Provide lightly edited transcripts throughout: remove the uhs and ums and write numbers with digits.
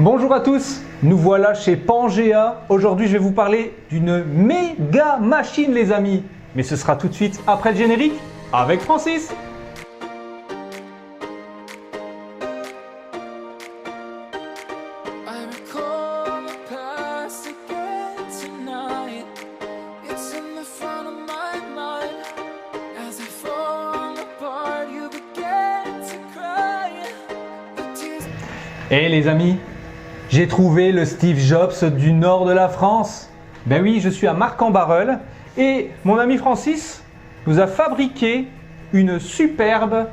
Bonjour à tous, nous voilà chez Pangea. Aujourd'hui, je vais vous parler d'une méga machine, les amis. Mais ce sera tout de suite après le générique avec Francis. Et les amis, j'ai trouvé le Steve Jobs du nord de la France. Ben oui, je suis à Marcq-en-Barœul et mon ami Francis nous a fabriqué une superbe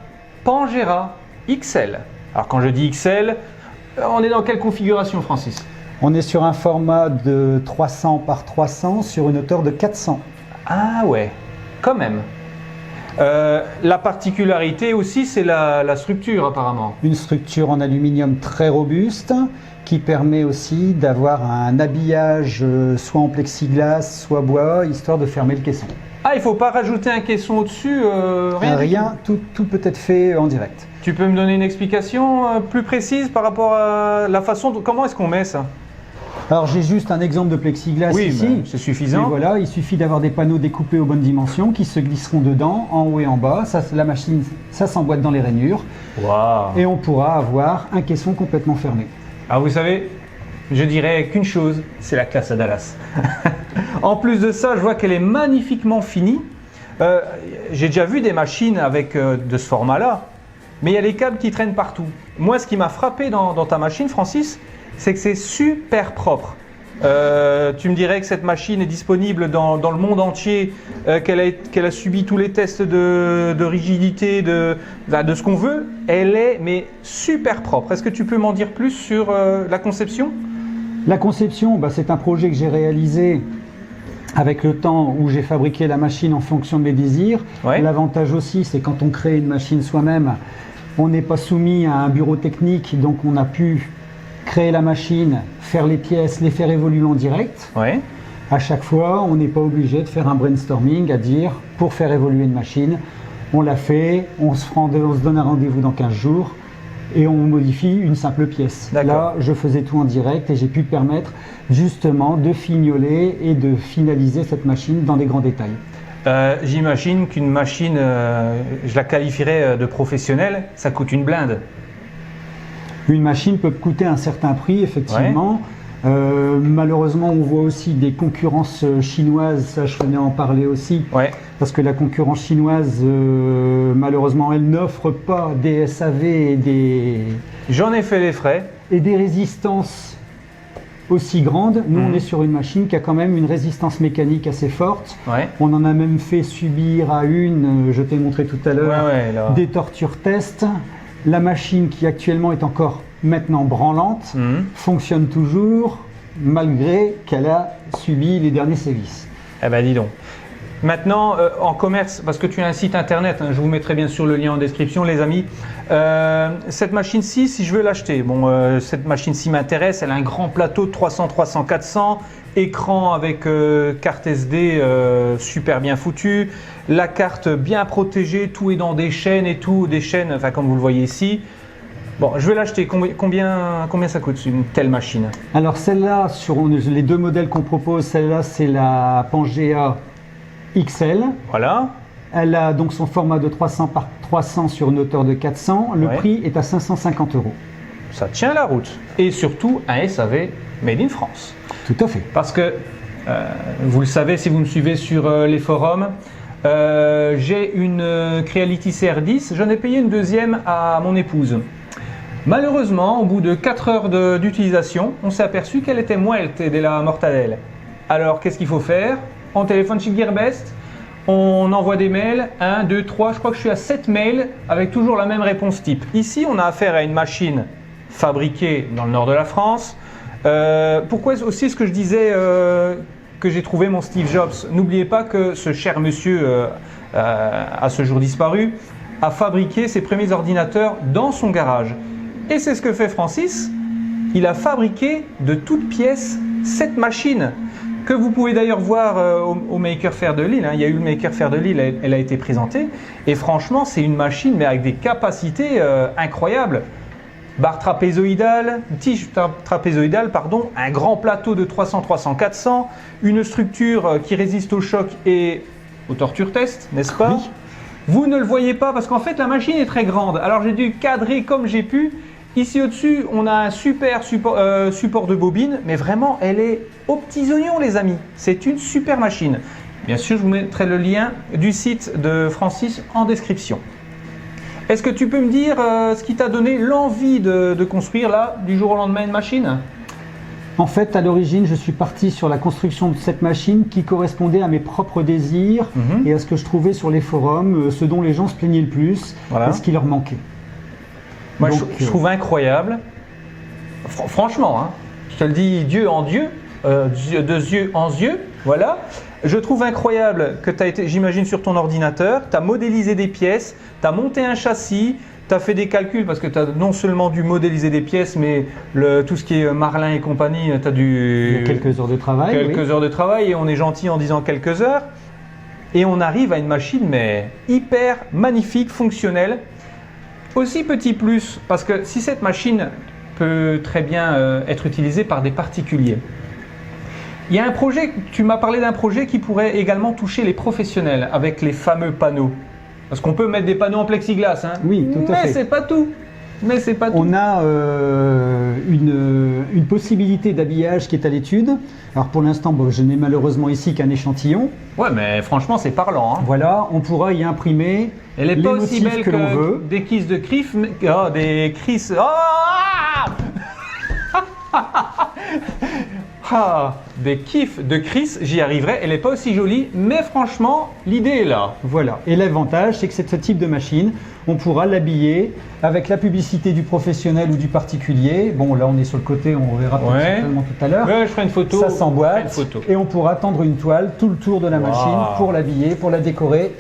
Pangea XL. Alors quand je dis XL, on est dans quelle configuration, Francis? On est sur un format de 300 par 300 sur une hauteur de 400. Ah ouais, quand même. La particularité aussi, c'est la structure apparemment. Une structure en aluminium très robuste qui permet aussi d'avoir un habillage soit en plexiglas, soit bois, histoire de fermer le caisson. Ah, il ne faut pas rajouter un caisson au-dessus, Rien, tout peut être fait en direct. Tu peux me donner une explication plus précise par rapport à la façon dont, comment est-ce qu'on met ça? Alors j'ai juste un exemple de plexiglas ici. C'est suffisant. Et voilà, il suffit d'avoir des panneaux découpés aux bonnes dimensions qui se glisseront dedans, en haut et en bas. Ça, la machine, ça s'emboîte dans les rainures. Wow. Et on pourra avoir un caisson complètement fermé. Ah, vous savez, je dirais qu'une chose, c'est la classe à Dallas. En plus de ça, je vois qu'elle est magnifiquement finie. J'ai déjà vu des machines avec de ce format-là, mais il y a les câbles qui traînent partout. Moi, ce qui m'a frappé dans ta machine, Francis, c'est que c'est super propre. Tu me dirais que cette machine est disponible dans le monde entier, qu'elle a subi tous les tests de rigidité, de ce qu'on veut. Elle est mais super propre. Est-ce que tu peux m'en dire plus sur la conception? La conception, c'est un projet que j'ai réalisé avec le temps où j'ai fabriqué la machine en fonction de mes désirs. Ouais. L'avantage aussi, c'est quand on crée une machine soi-même, on n'est pas soumis à un bureau technique, donc on a pu créer la machine, faire les pièces, les faire évoluer en direct. Ouais. À chaque fois, on n'est pas obligé de faire un brainstorming à dire pour faire évoluer une machine. On l'a fait, on se donne un rendez-vous dans 15 jours et on modifie une simple pièce. Là, je faisais tout en direct et j'ai pu permettre justement de fignoler et de finaliser cette machine dans des grands détails. J'imagine qu'une machine, je la qualifierais de professionnelle, ça coûte une blinde. Une machine peut coûter un certain prix, effectivement. Ouais. Malheureusement, on voit aussi des concurrences chinoises, ça je venais en parler aussi, ouais. Parce que la concurrence chinoise, malheureusement, elle n'offre pas des SAV et des... J'en ai fait les frais. Et des résistances aussi grandes. Nous, on est sur une machine qui a quand même une résistance mécanique assez forte. Ouais. On en a même fait subir à une, je t'ai montré tout à l'heure, des tortures tests. La machine qui actuellement est encore maintenant branlante fonctionne toujours malgré qu'elle a subi les derniers sévices. Eh ben dis donc. Maintenant en commerce, parce que tu as un site internet, je vous mettrai bien sûr le lien en description les amis. Cette machine-ci, si je veux l'acheter, cette machine-ci m'intéresse, elle a un grand plateau de 300, 300, 400, écran avec carte SD super bien foutu, la carte bien protégée, tout est dans des chaînes et tout, des chaînes, enfin comme vous le voyez ici. Bon, je vais l'acheter. Combien ça coûte une telle machine? Alors celle-là, sur les deux modèles qu'on propose, celle-là c'est la Pangea XL. Voilà. Elle a donc son format de 300 par 300 sur une hauteur de 400. Le prix est à 550 €. Ça tient la route. Et surtout un SAV made in France. Tout à fait. Parce que, vous le savez si vous me suivez sur les forums, j'ai une Creality CR10. J'en ai payé une deuxième à mon épouse. Malheureusement, au bout de 4 heures d'utilisation, on s'est aperçu qu'elle était moite de la mortadelle. Alors, qu'est-ce qu'il faut faire? On téléphone chez Gearbest, on envoie des mails, 1, 2, 3, je crois que je suis à 7 mails avec toujours la même réponse type. Ici, on a affaire à une machine fabriquée dans le nord de la France. Pourquoi aussi ce que je disais que j'ai trouvé mon Steve Jobs? N'oubliez pas que ce cher monsieur, à ce jour disparu, a fabriqué ses premiers ordinateurs dans son garage. Et c'est ce que fait Francis. Il a fabriqué de toutes pièces cette machine. Que vous pouvez d'ailleurs voir au Maker Faire de Lille. Il y a eu le Maker Faire de Lille, elle a été présentée. Et franchement, c'est une machine mais avec des capacités incroyables. barre trapézoïdale, tige trapézoïdale, pardon, un grand plateau de 300, 300, 400, une structure qui résiste au choc et au torture test, n'est-ce pas? Oui. Vous ne le voyez pas parce qu'en fait la machine est très grande. Alors j'ai dû cadrer comme j'ai pu. Ici au-dessus, on a un super support de bobine, mais vraiment elle est aux petits oignons les amis. C'est une super machine. Bien sûr, je vous mettrai le lien du site de Francis en description. Est-ce que tu peux me dire ce qui t'a donné l'envie de construire là, du jour au lendemain, une machine? En fait, à l'origine, je suis parti sur la construction de cette machine qui correspondait à mes propres désirs et à ce que je trouvais sur les forums, ce dont les gens se plaignaient le plus et ce qui leur manquait. Moi, Donc, je trouve incroyable. Franchement, hein, je te le dis Dieu en Dieu, de yeux en yeux, voilà. Je trouve incroyable que tu as été, j'imagine, sur ton ordinateur, tu as modélisé des pièces, tu as monté un châssis, tu as fait des calculs parce que tu as non seulement dû modéliser des pièces, mais tout ce qui est Marlin et compagnie, tu as dû… Il y a quelques heures de travail. Quelques heures de travail et on est gentil en disant quelques heures. Et on arrive à une machine mais hyper magnifique, fonctionnelle. Aussi petit plus, parce que si cette machine peut très bien être utilisée par des particuliers, il y a un projet, tu m'as parlé d'un projet qui pourrait également toucher les professionnels avec les fameux panneaux. Parce qu'on peut mettre des panneaux en plexiglas, hein. Oui, tout à fait. Mais c'est pas tout. Mais c'est pas tout. On a une possibilité d'habillage qui est à l'étude. Alors pour l'instant, bon, je n'ai malheureusement ici qu'un échantillon. Ouais, mais franchement, c'est parlant, hein. Voilà, on pourra y imprimer Elle est les pas aussi motifs belle que l'on veut. des kisses de Crif, des Chris. Des kiffs de Chris, j'y arriverai. Elle n'est pas aussi jolie, mais franchement, l'idée est là. Voilà. Et l'avantage, c'est que c'est ce type de machine, on pourra l'habiller avec la publicité du professionnel ou du particulier. Bon, là, on est sur le côté, on verra peut-être certainement tout à l'heure. Ouais, je ferai une photo. Ça s'emboîte et on pourra tendre une toile tout le tour de la machine pour l'habiller, pour la décorer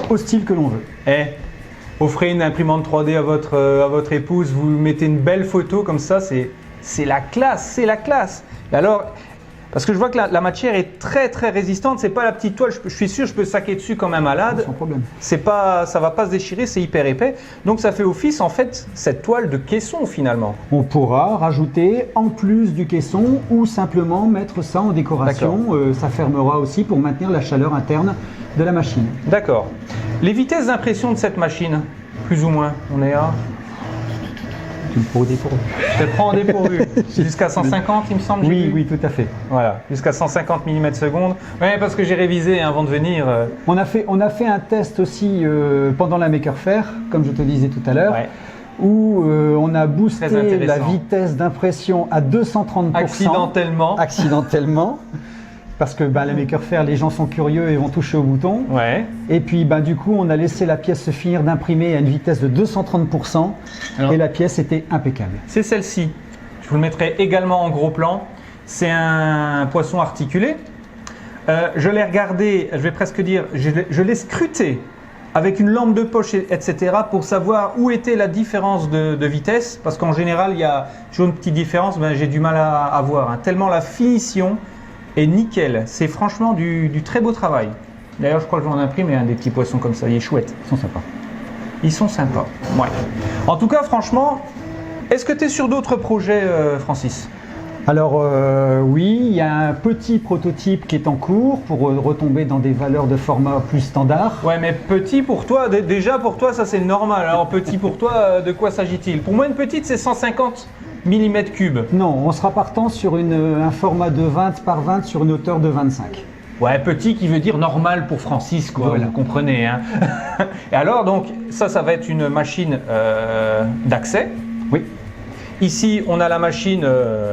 au style que l'on veut. Offrez une imprimante 3D à votre épouse, vous mettez une belle photo comme ça, c'est la classe, c'est la classe. Et alors, parce que je vois que la matière est très très résistante, c'est pas la petite toile, je suis sûr je peux saquer dessus comme un malade. Sans problème. Ça va pas se déchirer, c'est hyper épais. Donc ça fait office en fait cette toile de caisson finalement. On pourra rajouter en plus du caisson ou simplement mettre ça en décoration. Ça fermera aussi pour maintenir la chaleur interne de la machine. D'accord. Les vitesses d'impression de cette machine, plus ou moins, on est à… Tu me prends au dépourvu. Je te prends au dépourvu. Jusqu'à 150, il me semble. Oui, tout à fait. Voilà, jusqu'à 150 mm/s. Oui, parce que j'ai révisé avant de venir. On a fait un test aussi pendant la Maker Faire, comme je te disais tout à l'heure, où on a boosté la vitesse d'impression à 230%. Accidentellement. Parce que la Maker Faire, les gens sont curieux et vont toucher au bouton. Ouais. Et puis du coup, on a laissé la pièce se finir d'imprimer à une vitesse de 230% et la pièce était impeccable. C'est celle-ci. Je vous le mettrai également en gros plan. C'est un poisson articulé. Je l'ai regardé, je vais presque dire, je l'ai scruté avec une lampe de poche, etc. pour savoir où était la différence de vitesse. Parce qu'en général, il y a toujours une petite différence, j'ai du mal à voir. Hein, tellement la finition est nickel. C'est franchement du très beau travail. D'ailleurs, je crois que j'en imprime des petits poissons comme ça. Il est chouette. Ils sont sympas. Ils sont sympas. Ouais. En tout cas, franchement, est-ce que tu es sur d'autres projets, Francis? Alors oui, il y a un petit prototype qui est en cours pour retomber dans des valeurs de format plus standard. Ouais, mais petit pour toi, déjà pour toi, ça c'est normal. Alors petit pour toi, de quoi s'agit-il? Pour moi, une petite, c'est 150 mm3. Non, on sera partant sur un format de 20 par 20 sur une hauteur de 25. Ouais, petit qui veut dire normal pour Francis, quoi, voilà. Vous comprenez. Hein. Et alors, donc, ça va être une machine d'accès. Oui. Ici, on a la machine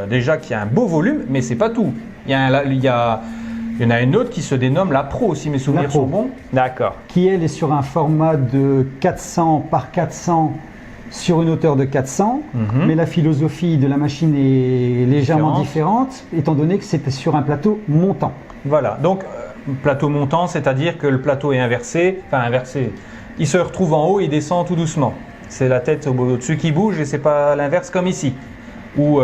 déjà qui a un beau volume, mais c'est pas tout. Il y en a une autre qui se dénomme la Pro, si mes souvenirs sont bons. D'accord. Qui, elle, est sur un format de 400 par 400 sur une hauteur de 400, mais la philosophie de la machine est légèrement différente, étant donné que c'est sur un plateau montant. Voilà, donc plateau montant, c'est-à-dire que le plateau est inversé, enfin inversé, il se retrouve en haut et il descend tout doucement. C'est la tête au-dessus qui bouge et c'est pas l'inverse comme ici. Il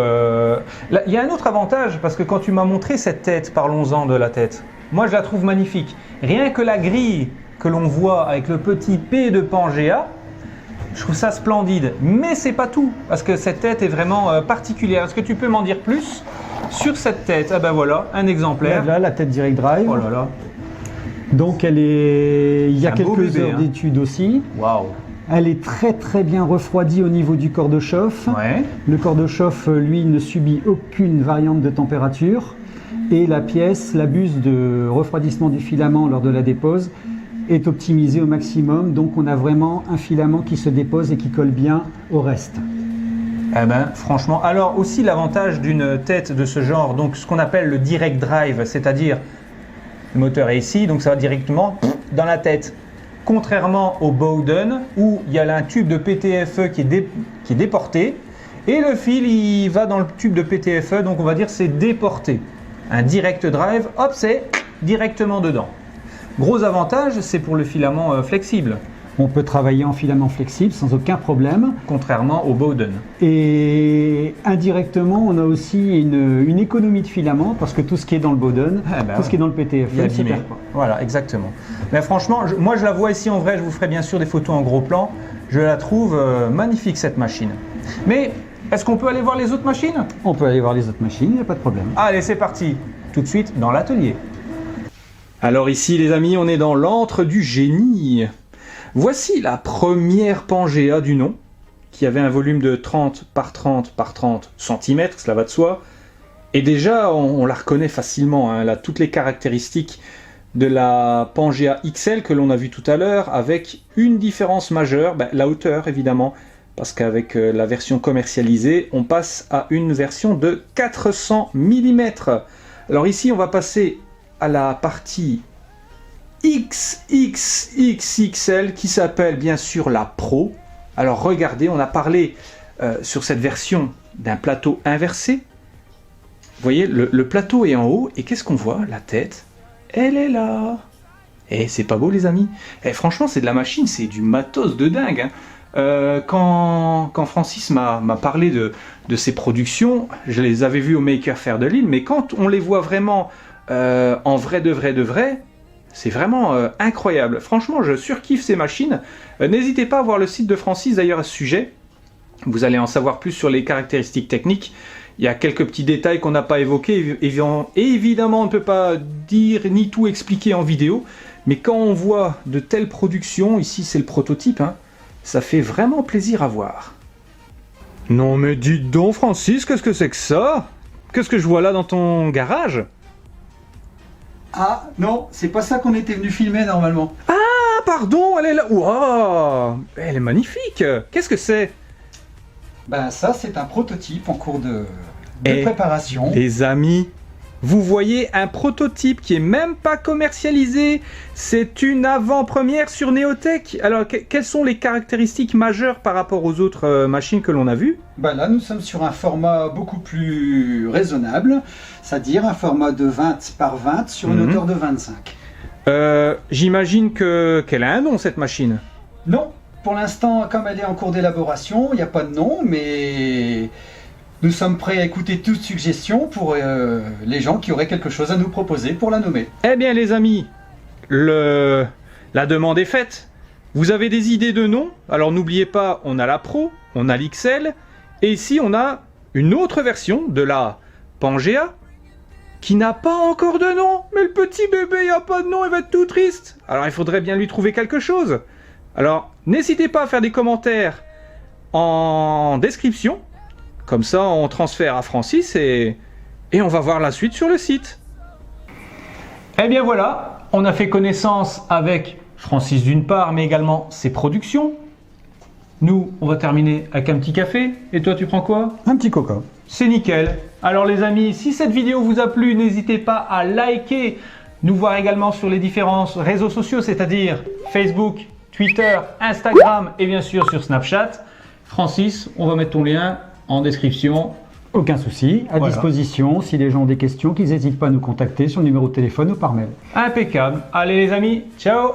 y a un autre avantage, parce que quand tu m'as montré cette tête, parlons-en de la tête, moi je la trouve magnifique. Rien que la grille que l'on voit avec le petit P de Pangea, Je trouve ça splendide. Mais c'est pas tout, parce que cette tête est vraiment particulière. Est-ce que tu peux m'en dire plus sur cette tête? Ah ben voilà, un exemplaire. Là, la tête Direct Drive. Oh là là. Donc il y a un beau quelques bébé, heures d'études aussi. Waouh. Elle est très très bien refroidie au niveau du corps de chauffe. Ouais. Le corps de chauffe, lui, ne subit aucune variante de température. Et la pièce, la buse de refroidissement du filament lors de la dépose est optimisée au maximum. Donc on a vraiment un filament qui se dépose et qui colle bien au reste. Eh ben, franchement, alors aussi l'avantage d'une tête de ce genre, donc ce qu'on appelle le direct drive, c'est-à-dire le moteur est ici, donc ça va directement dans la tête. Contrairement au Bowden où il y a un tube de PTFE qui est déporté et le fil il va dans le tube de PTFE, donc on va dire c'est déporté. Un direct drive, hop, c'est directement dedans. Gros avantage, c'est pour le filament flexible. On peut travailler en filament flexible sans aucun problème. Contrairement au Bowden. Et indirectement, on a aussi une économie de filament parce que tout ce qui est dans le Bowden, tout ce qui est dans le PTFE, ne se perd pas. Voilà, exactement. Mais franchement, moi je la vois ici en vrai, je vous ferai bien sûr des photos en gros plan. Je la trouve magnifique cette machine. Mais est-ce qu'on peut aller voir les autres machines? On peut aller voir les autres machines, il n'y a pas de problème. Allez, c'est parti. Tout de suite dans l'atelier. Alors ici les amis, on est dans l'antre du génie. Voici la première Pangea du nom, qui avait un volume de 30 par 30 par 30 cm, cela va de soi. Et déjà, on la reconnaît facilement, hein, elle a toutes les caractéristiques de la Pangea XL que l'on a vu tout à l'heure, avec une différence majeure, la hauteur évidemment, parce qu'avec la version commercialisée, on passe à une version de 400 mm. Alors ici, on va passer à la partie XXXXL qui s'appelle bien sûr la Pro. Alors regardez, on a parlé sur cette version d'un plateau inversé. Vous voyez, le plateau est en haut et qu'est-ce qu'on voit? La tête, elle est là. Et c'est pas beau les amis? Et franchement, c'est de la machine, c'est du matos de dingue, hein. Quand Francis m'a parlé de ses productions, je les avais vues au Maker Faire de Lille, mais quand on les voit vraiment en vrai de vrai, c'est vraiment incroyable. Franchement, je surkiffe ces machines. N'hésitez pas à voir le site de Francis d'ailleurs à ce sujet. Vous allez en savoir plus sur les caractéristiques techniques. Il y a quelques petits détails qu'on n'a pas évoqués. Et évidemment, on ne peut pas dire ni tout expliquer en vidéo. Mais quand on voit de telles productions, ici c'est le prototype, hein, ça fait vraiment plaisir à voir. Non mais dites donc Francis, qu'est-ce que c'est que ça? Qu'est-ce que je vois là dans ton garage? Ah non, c'est pas ça qu'on était venu filmer normalement. Ah pardon, elle est là. Waouh, elle est magnifique. Qu'est-ce que c'est? Ben ça c'est un prototype en cours de préparation. Les amis, vous voyez un prototype qui est même pas commercialisé. C'est une avant-première sur Neotech. Alors quelles sont les caractéristiques majeures par rapport aux autres machines que l'on a vues? Ben là nous sommes sur un format beaucoup plus raisonnable, c'est-à-dire un format de 20 par 20 sur une hauteur de 25. J'imagine qu'elle a un nom cette machine. Non, pour l'instant comme elle est en cours d'élaboration, il n'y a pas de nom, mais nous sommes prêts à écouter toute suggestion pour les gens qui auraient quelque chose à nous proposer pour la nommer. Eh bien les amis, la demande est faite. Vous avez des idées de noms? Alors n'oubliez pas, on a la Pro, on a l'XL, et ici on a une autre version de la Pangea qui n'a pas encore de nom. Mais le petit bébé, il n'a pas de nom, il va être tout triste. Alors il faudrait bien lui trouver quelque chose. Alors n'hésitez pas à faire des commentaires en description. Comme ça, on transfère à Francis et on va voir la suite sur le site. Eh bien voilà, on a fait connaissance avec Francis d'une part, mais également ses productions. Nous, on va terminer avec un petit café. Et toi, tu prends quoi? Un petit coca. C'est nickel. Alors les amis, si cette vidéo vous a plu, n'hésitez pas à liker, nous voir également sur les différents réseaux sociaux, c'est-à-dire Facebook, Twitter, Instagram et bien sûr sur Snapchat. Francis, on va mettre ton lien en description. Aucun souci, à disposition si les gens ont des questions, qu'ils n'hésitent pas à nous contacter sur le numéro de téléphone ou par mail. Impeccable. Allez les amis, ciao!